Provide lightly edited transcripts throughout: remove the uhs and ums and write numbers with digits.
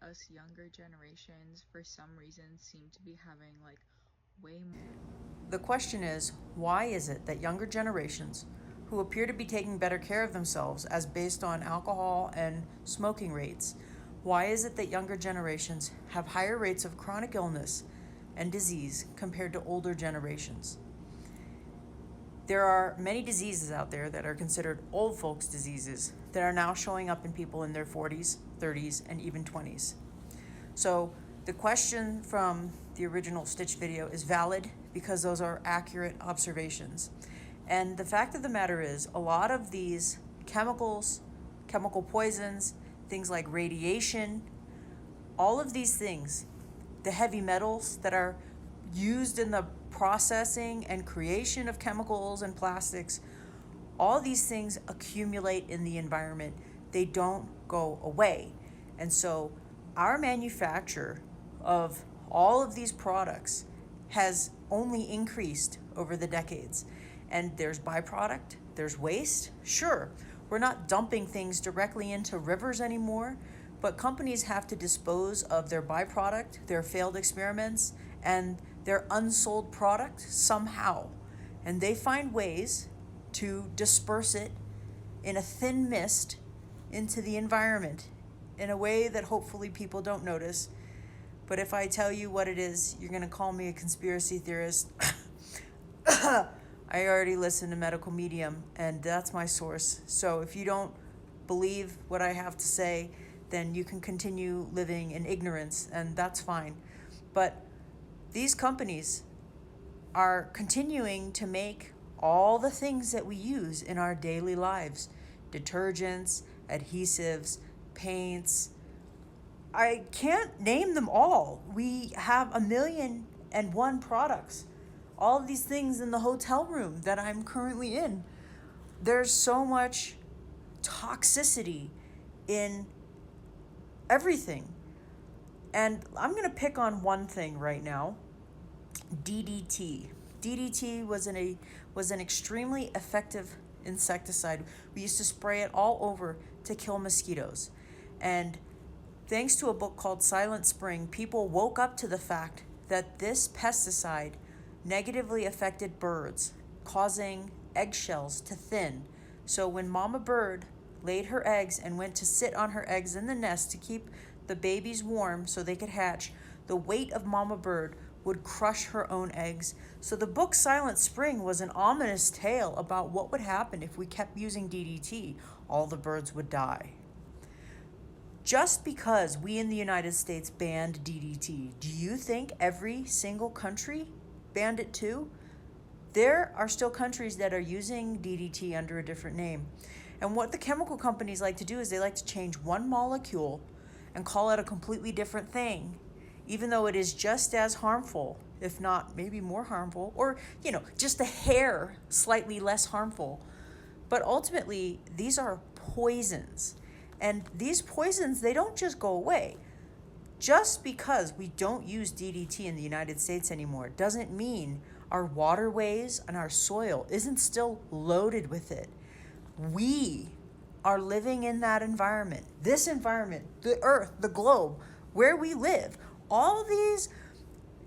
us younger generations, for some reason, seem to be having like way more. The question is, why is it that younger generations, who appear to be taking better care of themselves as based on alcohol and smoking rates, why is it that younger generations have higher rates of chronic illness and disease compared to older generations? There are many diseases out there that are considered old folks' diseases that are now showing up in people in their 40s, 30s, and even 20s. So the question from the original Stitch video is valid because those are accurate observations. And the fact of the matter is, a lot of these chemicals, chemical poisons, things like radiation, all of these things, the heavy metals that are used in the processing and creation of chemicals and plastics, all these things accumulate in the environment. They don't go away. And so our manufacture of all of these products has only increased over the decades. And there's byproduct, there's waste. Sure, we're not dumping things directly into rivers anymore, but companies have to dispose of their byproduct, their failed experiments, and their unsold product somehow. And they find ways to disperse it in a thin mist into the environment in a way that hopefully people don't notice. But if I tell you what it is, you're going to call me a conspiracy theorist. I already listen to Medical Medium, and that's my source. So if you don't believe what I have to say, then you can continue living in ignorance, and that's fine. But these companies are continuing to make all the things that we use in our daily lives: detergents, adhesives, paints. I can't name them all. We have 1,000,001 products. All of these things in the hotel room that I'm currently in. There's so much toxicity in everything. And I'm going to pick on one thing right now: DDT. DDT was an extremely effective insecticide. We used to spray it all over to kill mosquitoes. And thanks to a book called Silent Spring, people woke up to the fact that this pesticide negatively affected birds, causing eggshells to thin. So when Mama Bird laid her eggs and went to sit on her eggs in the nest to keep the babies warm so they could hatch, the weight of Mama Bird would crush her own eggs. So the book Silent Spring was an ominous tale about what would happen if we kept using DDT. All the birds would die. Just because we in the United States banned DDT, do you think every single country banned it too? There are still countries that are using DDT under a different name. And what the chemical companies like to do is they like to change one molecule and call it a completely different thing, even though it is just as harmful, if not maybe more harmful, or, just a hair slightly less harmful. But ultimately, these are poisons. And these poisons, they don't just go away. Just because we don't use DDT in the United States anymore doesn't mean our waterways and our soil isn't still loaded with it. We are living in that environment. This environment, the earth, the globe, where we live, all these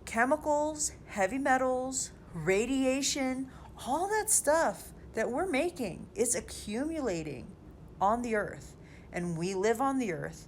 chemicals, heavy metals, radiation, all that stuff that we're making is accumulating on the earth. And we live on the earth,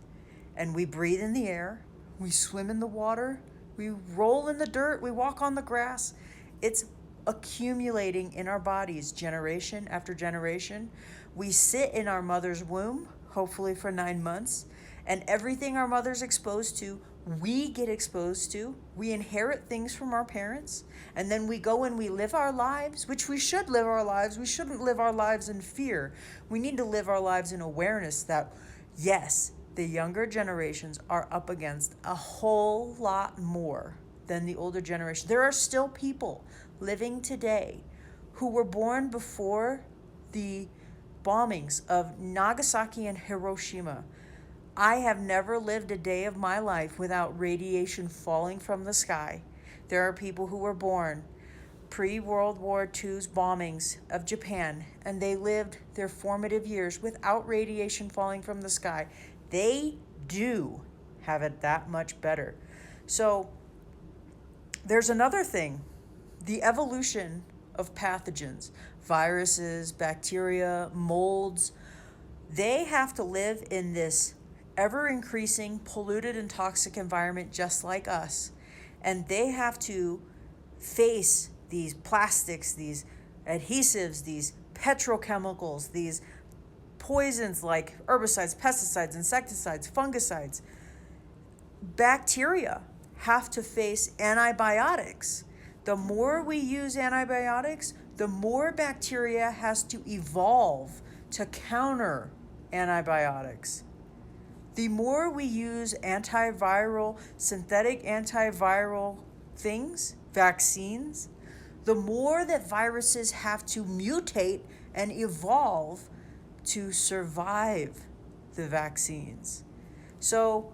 and we breathe in the air, we swim in the water, we roll in the dirt, we walk on the grass. It's accumulating in our bodies generation after generation. We sit in our mother's womb, hopefully for 9 months, and everything our mother's exposed to, we get exposed to. We inherit things from our parents, and then we go and we live our lives, which we should live our lives. We shouldn't live our lives in fear. We need to live our lives in awareness that, yes, the younger generations are up against a whole lot more than the older generation. There are still people living today who were born before the bombings of Nagasaki and Hiroshima. I have never lived a day of my life without radiation falling from the sky. There are people who were born pre-World War II's bombings of Japan, and they lived their formative years without radiation falling from the sky. They do have it that much better. So there's another thing, the evolution of pathogens, viruses, bacteria, molds. They have to live in this ever increasing polluted and toxic environment just like us. And they have to face these plastics, these adhesives, these petrochemicals, these poisons like herbicides, pesticides, insecticides, fungicides. Bacteria have to face antibiotics. The more we use antibiotics, the more bacteria has to evolve to counter antibiotics. The more we use antiviral, synthetic antiviral things, vaccines, the more that viruses have to mutate and evolve to survive the vaccines. So,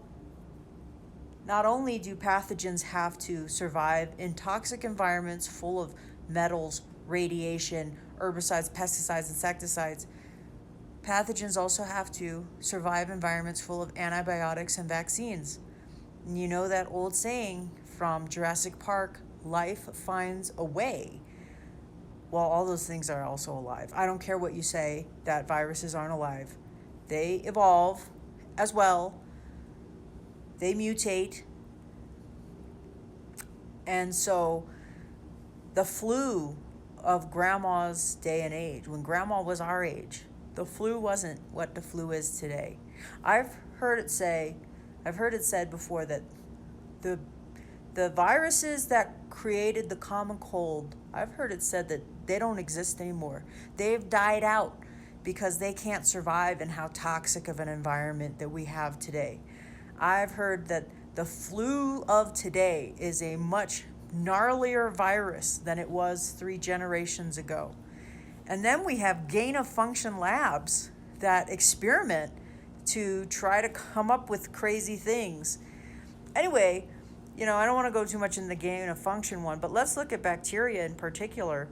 not only do pathogens have to survive in toxic environments full of metals, radiation, herbicides, pesticides, insecticides, pathogens also have to survive environments full of antibiotics and vaccines. And you know that old saying from Jurassic Park, life finds a way. Well, all those things are also alive. I don't care what you say that viruses aren't alive. They evolve as well. They mutate. And so the flu of grandma's day and age, when grandma was our age, the flu wasn't what the flu is today. I've heard it said before that the viruses that created the common cold, I've heard it said that they don't exist anymore. They've died out because they can't survive in how toxic of an environment that we have today. I've heard that the flu of today is a much gnarlier virus than it was 3 generations ago. And then we have gain of function labs that experiment to try to come up with crazy things. Anyway, I don't want to go too much in the gain of function one, but let's look at bacteria in particular.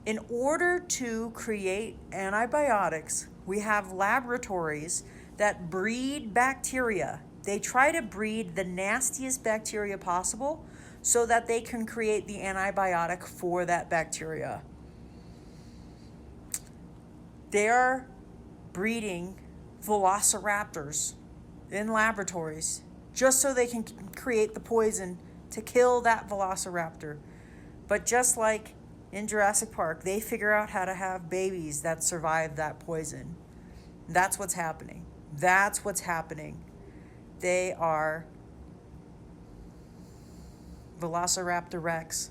In order to create antibiotics, we have laboratories that breed bacteria. They try to breed the nastiest bacteria possible so that they can create the antibiotic for that bacteria. They are breeding velociraptors in laboratories just so they can create the poison to kill that velociraptor. But just like in Jurassic Park, they figure out how to have babies that survive that poison. That's what's happening. That's what's happening. They are Velociraptor Rex.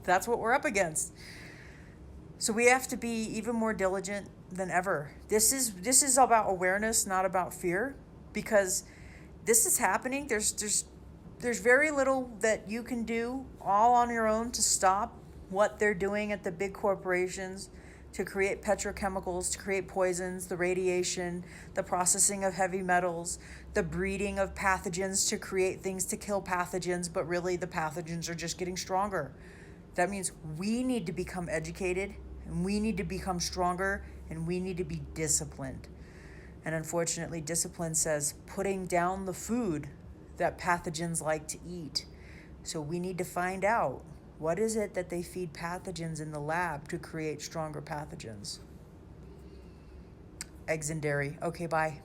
That's what we're up against. So we have to be even more diligent than ever. This is about awareness, not about fear, because this is happening. There's very little that you can do all on your own to stop what they're doing at the big corporations to create petrochemicals, to create poisons, the radiation, the processing of heavy metals, the breeding of pathogens to create things to kill pathogens, but really the pathogens are just getting stronger. That means we need to become educated, and we need to become stronger, and we need to be disciplined. And unfortunately, discipline says putting down the food that pathogens like to eat. So we need to find out, what is it that they feed pathogens in the lab to create stronger pathogens? Eggs and dairy. Okay, bye.